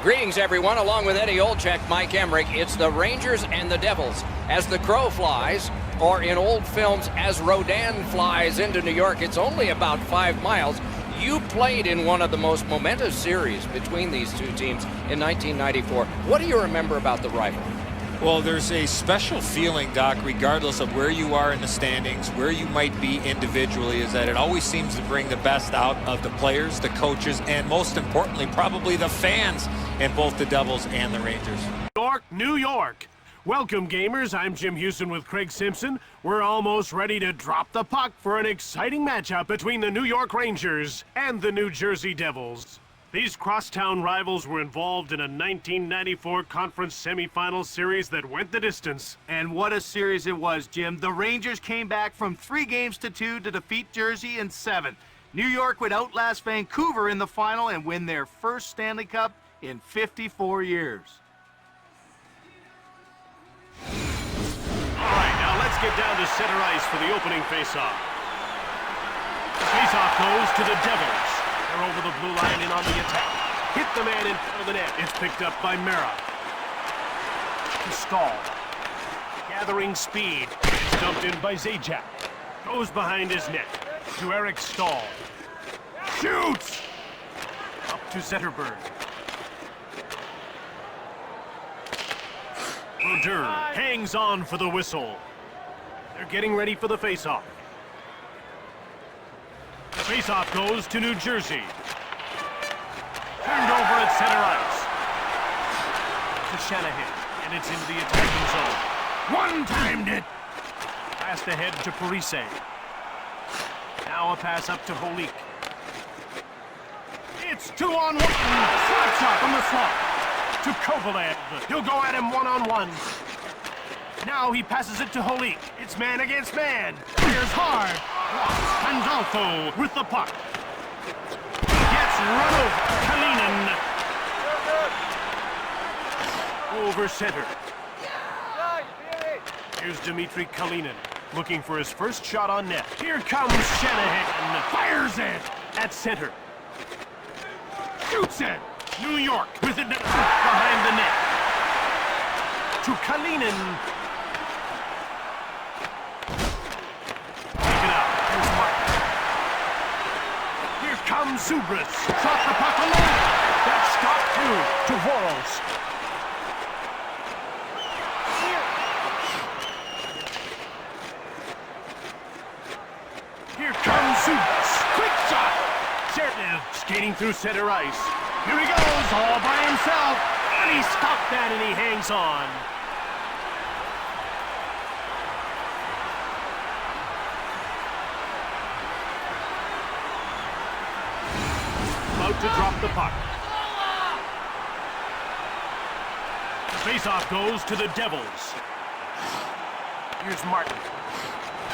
Greetings, everyone. Along with Eddie Olczyk, Mike Emmerich, it's the Rangers and the Devils. As the crow flies, or in old films, as Rodin flies into New York, it's only about 5 miles. You played in one of the most momentous series between these two teams in 1994. What do you remember about the rivalry? Well, there's a special feeling, Doc, regardless of where you are in the standings, where you might be individually, is that it always seems to bring the best out of the players, the coaches, and most importantly, probably the fans in both the Devils and the Rangers. New York. Welcome, gamers. I'm Jim Houston with Craig Simpson. We're almost ready to drop the puck for an exciting matchup between the New York Rangers and the New Jersey Devils. These crosstown rivals were involved in a 1994 conference semifinal series that went the distance. And what a series it was, Jim. The Rangers came back from 3 games to 2 to defeat Jersey in 7. New York would outlast Vancouver in the final and win their first Stanley Cup in 54 years. All right, now let's get down to center ice for the opening faceoff. The faceoff goes to the Devils. They're over the blue line and on the attack. Hit the man in front of the net. It's picked up by Mera. To Stahl. Gathering speed. It's dumped in by Zajac. Goes behind his net. To Eric Stahl. Shoots! Up to Zetterberg. Brodeur hangs on for the whistle. They're getting ready for the faceoff. The faceoff goes to New Jersey. Turned over at center ice. To Shanahan, and it's into the attacking zone. One-timed it. Passed ahead to Parise. Now a pass up to Holik. It's 2-on-1. Slap shot from the slot. To Kovalev. He'll go at him one-on-one. Now he passes it to Holik. It's man against man. Here's hard. Pandolfo with the puck. Gets run over. Kalinin. Over center. Here's Dmitry Kalinin, looking for his first shot on net. Here comes Shanahan. Fires it at center. Shoots it. New York with it behind the net. To Kalinin. Take it out. Here's Martin. Here comes Zubris. Shot the puck alone. That's stopped through to Voros. Here comes Zubris. Quick shot. Chernev skating through center ice. Here he goes, all by himself. And he stopped that and he hangs on. About to drop the puck. The faceoff goes to the Devils. Here's Martin.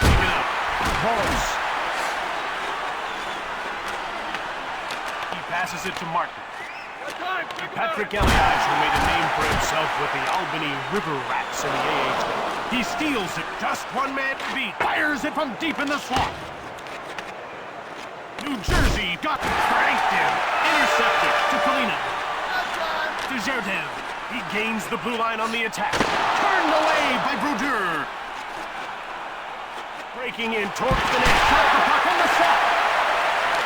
Keep it up. Boris. He passes it to Martin. Patrick Elias, who made a name for himself with the Albany River Rats in the AHL. He steals it. Just one man to beat. Fires it from deep in the slot. New Jersey got pranked him. Intercepted to Kalina. To Zerdev. He gains the blue line on the attack. Turned away by Brodeur. Breaking in towards the net. Shot the puck on the slot.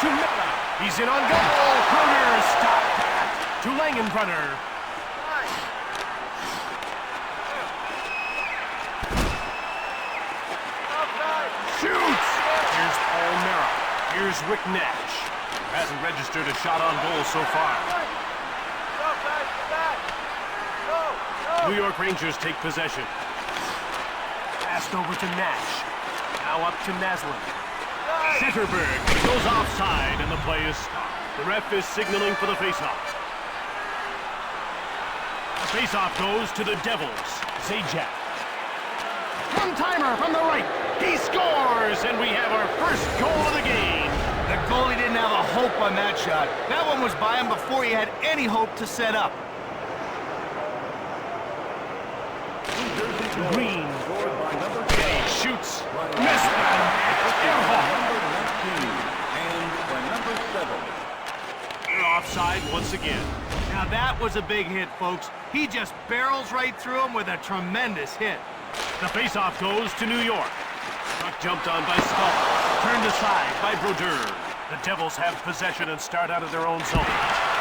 To Miller. He's in on goal. Brodeur stopped that. To Langenbrunner. Shoots! Here's Paul Mera. Here's Rick Nash. Hasn't registered a shot on goal so far. New York Rangers take possession. Passed over to Nash. Now up to Naslund. Zetterberg goes offside and the play is stopped. The ref is signaling for the faceoff. The faceoff goes to the Devils. Zajac. One-timer from the right. He scores, and we have our first goal of the game. The goalie didn't have a hope on that shot. That one was by him before he had any hope to set up. Green. He shoots. Missed that. They're offside once again. Now that was a big hit, folks. He just barrels right through him with a tremendous hit. The faceoff goes to New York. Puck jumped on by Stahl. Turned aside by Brodeur. The Devils have possession and start out of their own zone.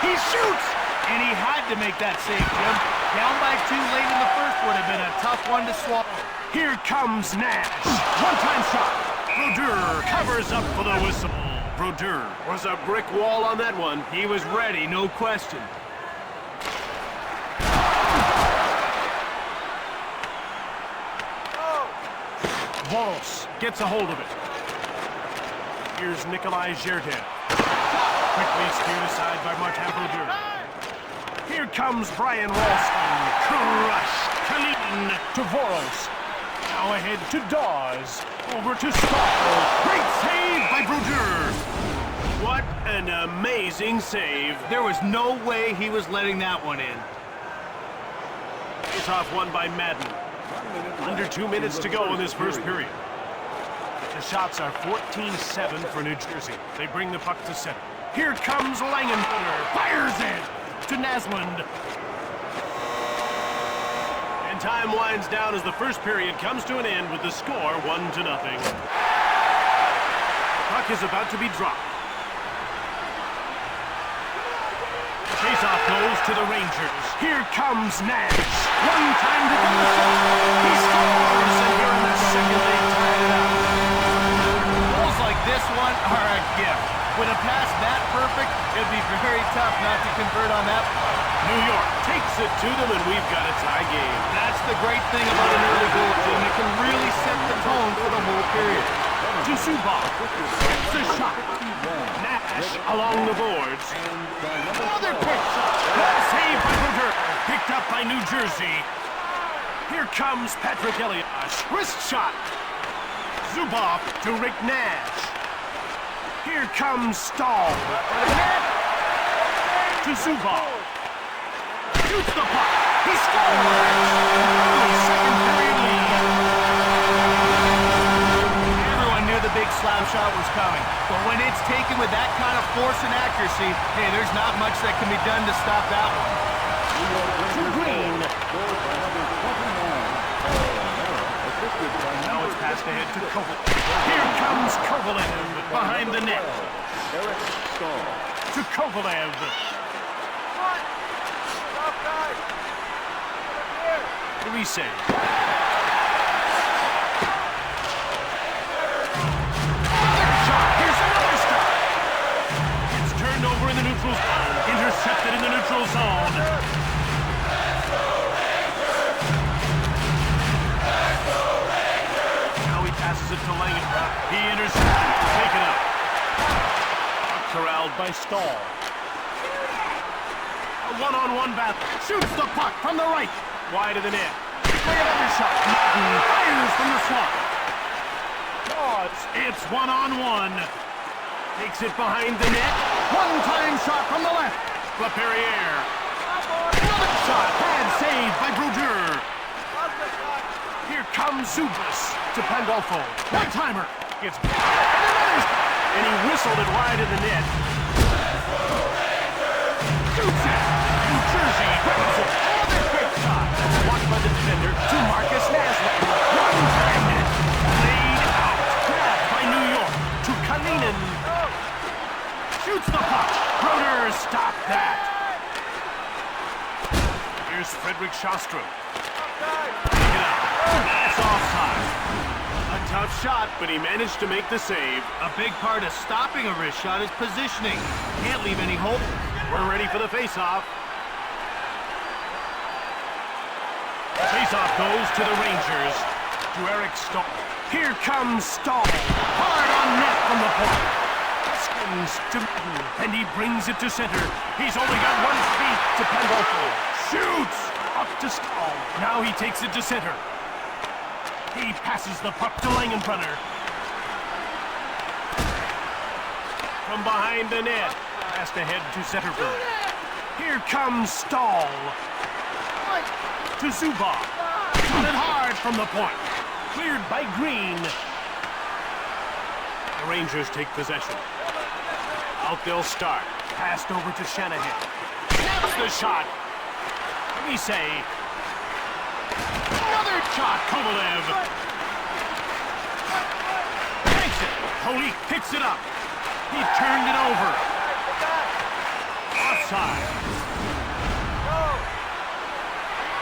He shoots! And he had to make that save, Jim. Down by 2 late in the first would have been a tough one to swallow. Here comes Nash. One-time shot. Brodeur covers up for the whistle. Brodeur was a brick wall on that one. He was ready, no question. Voros gets a hold of it. Here's Nikolai Zherdev. Quickly steered aside by Martin Brodeur. Here comes Brian Ralston. Crushed. Kalinin to Voros. Now ahead to Dawes. Over to Stahl. Great save by Brodeur. What an amazing save. There was no way he was letting that one in. Face off won by Madden. Under 2 minutes to go in this first period. The shots are 14-7 for New Jersey. They bring the puck to center. Here comes Langenbrunner. Fires it to Naslund. And time winds down as the first period comes to an end with the score 1-0. The puck is about to be dropped. The faceoff goes to the Rangers. Here comes Nash. One time to go. He scores, and here in the second they tie it up. Goals like this one are a gift. With a pass that perfect, it'd be very tough not to convert on that. New York takes it to them, and we've got a tie game. That's the great thing about an early goal, Jim. It can really set the tone for the whole period. To Zubov. It's a shot. Nash along the boards. Another quick shot. That save by Brodeur. Picked up by New Jersey. Here comes Patrick Elliott. Wrist shot. Zubov to Rick Nash. Here comes Stahl. To Zubov. Shoots the puck. He scores! Second period lead. Everyone knew the big slam shot was coming. But when it's taken with that kind of force and accuracy, hey, there's not much that can be done to stop that one. To Green. Now it's passed ahead to Kovalev. Here comes Kovalev behind the net. To Kovalev. Reset. Here's another stop. It's turned over in the neutral zone. Intercepted in the neutral zone. Now he passes it to Langenbrunner. He intercepted. Taken up. Corralled by Stahl. A one-on-one battle. Shoots the puck from the right. Wide of the net. Another shot. Fires from the slot. It's one-on-one. Takes it behind the net. One-time shot from the left. Laperriere. Another shot. Bad save by Brodeur. Here comes Zubas to Pandolfo. One-timer. It's and he whistled it wide of the net. Shoots it. New Jersey grabs it. Blocked by the defender to Marcus Naslund. One-timed it. Laid out. Grabbed by New York to Kalinin. Shoots the puck. Brodeur stopped that. Here's Frederick Sjostrom. Take it out. That's offside. A tough shot, but he managed to make the save. A big part of stopping a wrist shot is positioning. Can't leave any hope. We're ready for the face-off. The face-off goes to the Rangers. To Eric Stahl. Here comes Stahl. Hard on net from the point. Skins to Madden, and he brings it to center. He's only got 1 feet to Pandolfo. Shoots! Up to Stahl. Now he takes it to center. He passes the puck to Langenbrunner. From behind the net. Passed ahead to Zetterberg. Here comes Stahl. To Zubov. Shot it hard from the point. Cleared by Green. The Rangers take possession. Out they'll start. Passed over to Shanahan. That's the shot. We say. Another shot, Kovalev. Takes it. Holy picks it up. He turned it over. Offside.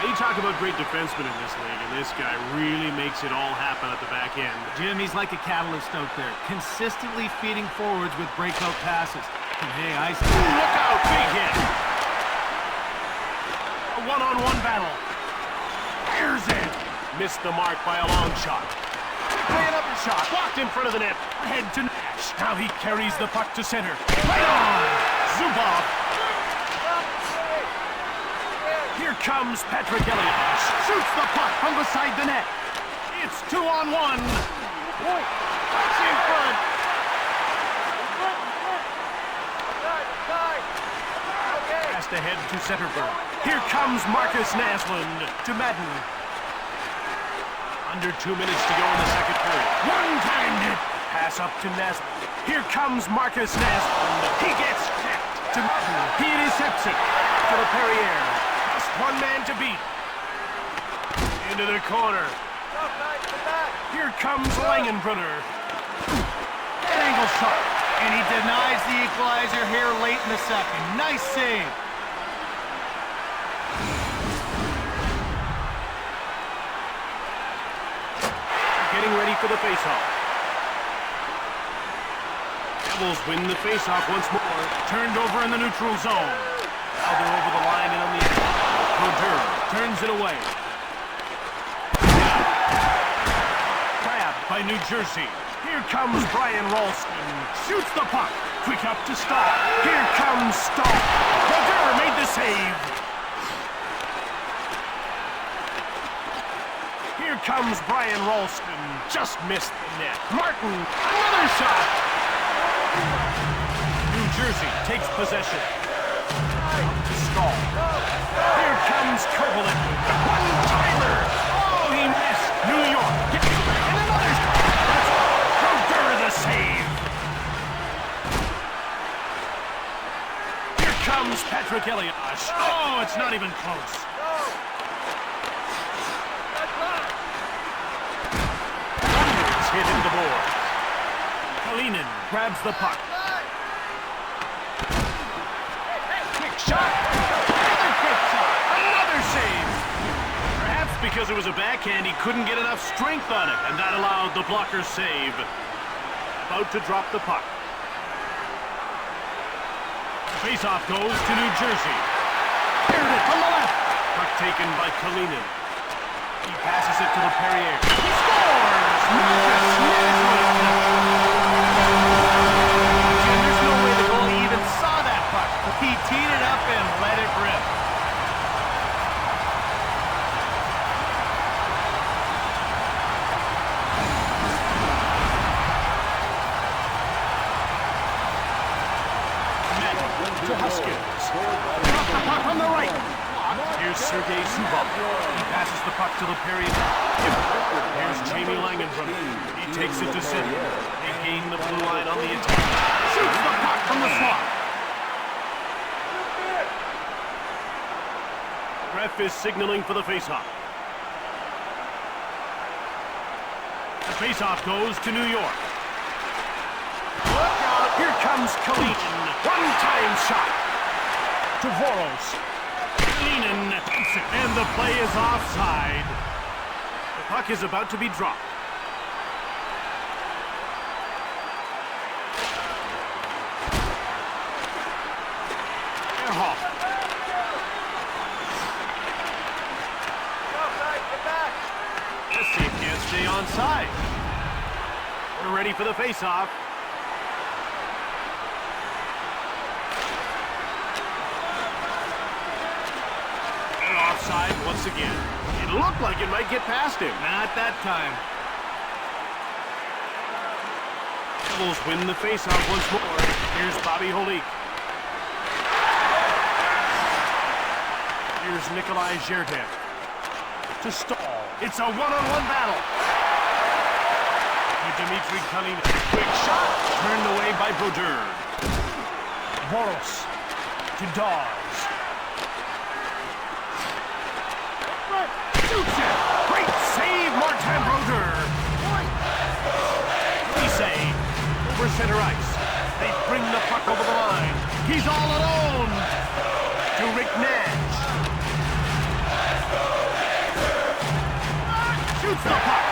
You talk about great defensemen in this league, and this guy really makes it all happen at the back end. Jim, he's like a catalyst out there, consistently feeding forwards with breakout passes. And hey, I see. Look out, big hit. A one-on-one battle. Fires it. Missed the mark by a long shot. Play another shot. Blocked in front of the net. Ahead to Nash. Now he carries the puck to center. Right on. Zubov. Here comes Patrick Elliott. Shoots the puck from beside the net. It's 2-on-1. Puck's in front. Passed ahead to Centerburg. Here comes Marcus Naslund to Madden. Under 2 minutes to go in the second period. One-timed it. Pass up to Naslund. Here comes Marcus Naslund. He gets checked to Madden. He intercepts it to the Perrier. Just one man to beat. Into the corner. Here comes Langenbrunner. An angle shot. And he denies the equalizer here late in the second. Nice save. Getting ready for the faceoff. Devils win the faceoff once more. Turned over in the neutral zone. Now they're over the line and on the edge. Brodeur turns it away. Grabbed by New Jersey. Here comes Brian Ralston. Shoots the puck. Quick up to Stahl. Here comes Stahl. Brodeur made the save. Here comes Brian Ralston. Just missed the net. Martin, another shot. New Jersey takes possession. To Stahl. Here comes Kovalev. One-timer. Oh, he missed. New York gets it. And another shot. That's Brodeur the save. Here comes Patrick Elliott. Oh, it's not even close. Hit in the board. Kalinin grabs the puck. Quick shot. Another quick shot. Another save. Perhaps because it was a backhand, he couldn't get enough strength on it, and that allowed the blocker's save. About to drop the puck. Faceoff goes to New Jersey. Cleared it from the left. Puck taken by Kalinin. He passes it to the Perrier. He scores! Marcus Naslund! There's no way the goalie even saw that puck. He teed it up and let it rip. To Huskins. Drop the puck on the right. Here's Sergei Zubov. He passes the puck to the Perrier. Here's Jamie Langenbrunner. He takes it to center. They gain the blue line on the attack. Shoots the puck from the slot. Ref is signaling for the faceoff. The faceoff goes to New York. Look out! Here comes Kalinin. One-time shot to Voros. Kalinin, and the play is offside. The puck is about to be dropped. Ehrhoff. Let's see if he can't stay onside. We're ready for the faceoff. Offside once again. It looked like it might get past him. Not that time. Devils win the faceoff once more. Here's Bobby Holik. Here's Nikolai Zherdev. To Stahl. It's a one-on-one battle. To Dmitry Kalinin. Quick shot. Turned away by Brodeur. Voros. To Dawes. Shoots it. Great save, Martin Brodeur. Save over center ice. They bring the puck over the line. He's all alone to Rick Nash. Shoots the puck.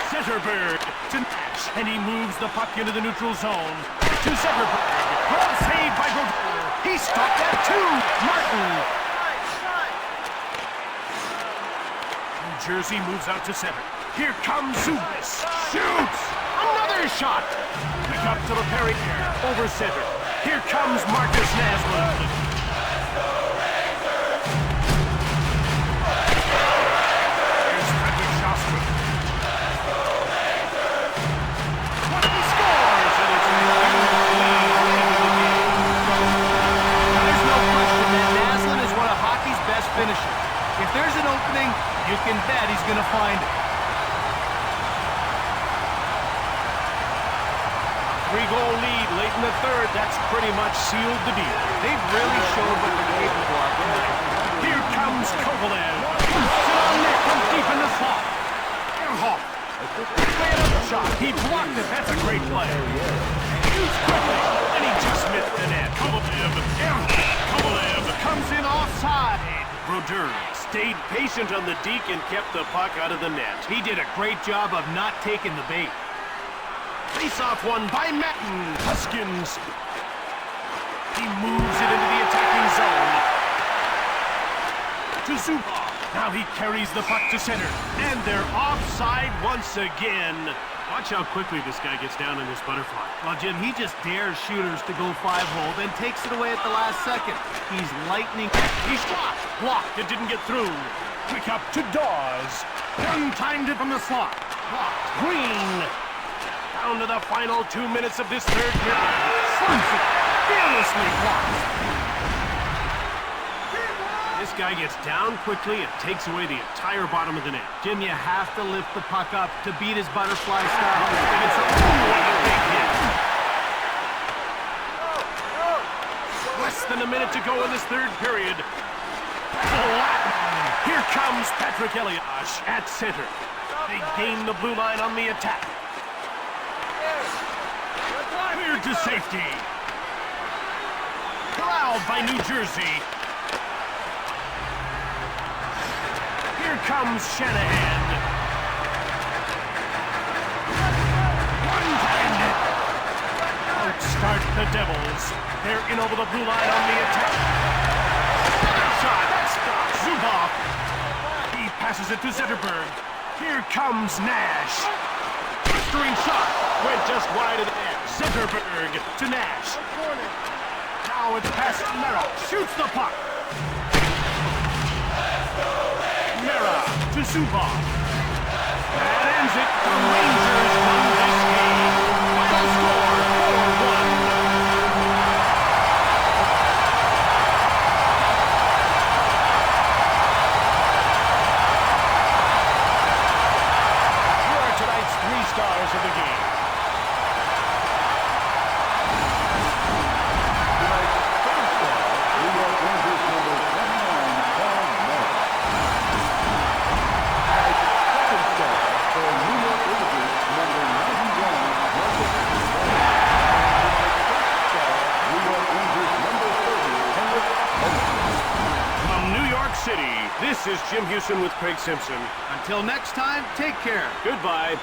Zetterberg to Nash, and he moves the puck into the neutral zone to Zetterberg. Well saved by Brodeur. He stopped that too. Martin. New Jersey moves out to center. Here comes Zubas. Shoots! Another shot! Pick up to the Perrier. Over center. Here comes Marcus Naslund. Here's Frederick Shostrom. What he scores! And it's There's no question that Naslund is one of hockey's best finishers. If there's an opening, you can bet he's going to find it. 3-goal lead late in the third. That's pretty much sealed the deal. They've really showed what they're capable of tonight. Here comes Kovalev. From deep in the slot. Earhart. Straight up shot. He blocked it. That's a great play. Shoots quickly. And he just missed the net. Kovalev. Kovalev comes in offside. Brodeur stayed patient on the deke and kept the puck out of the net. He did a great job of not taking the bait. Face-off won by Matten. Huskins. He moves it into the attacking zone. To Zubov. Now he carries the puck to center. And they're offside once again. Watch how quickly this guy gets down in this butterfly. Well, Jim, he just dares shooters to go 5-hole, then takes it away at the last second. He's lightning. He shot. Blocked. It didn't get through. Quick up to Dawes. One-timed it from the slot. Blocked. Green. Down to the final 2 minutes of this third period. Slumps it. Fearlessly blocked. This guy gets down quickly and takes away the entire bottom of the net. Jim, you have to lift the puck up to beat his butterfly style. It's a big hit. Less than a minute to go in this third period. Here comes Patrick Elias at center. They gain the blue line on the attack. Cleared to safety. Corralled by New Jersey. Here comes Shanahan. One-timed it. Outstart the Devils. They're in over the blue line on the attack. Another shot. Stops Zubov. He passes it to Zetterberg. Here comes Nash. Blistering shot. Went just wide of the net. Zetterberg to Nash. Now it's past Mera. Shoots the puck. Mera to Zubov. That ends it. The Rangers won this game. Final score, 4-1. Here are tonight's 3 stars of the game. This is Jim Houston with Craig Simpson. Until next time, take care. Goodbye.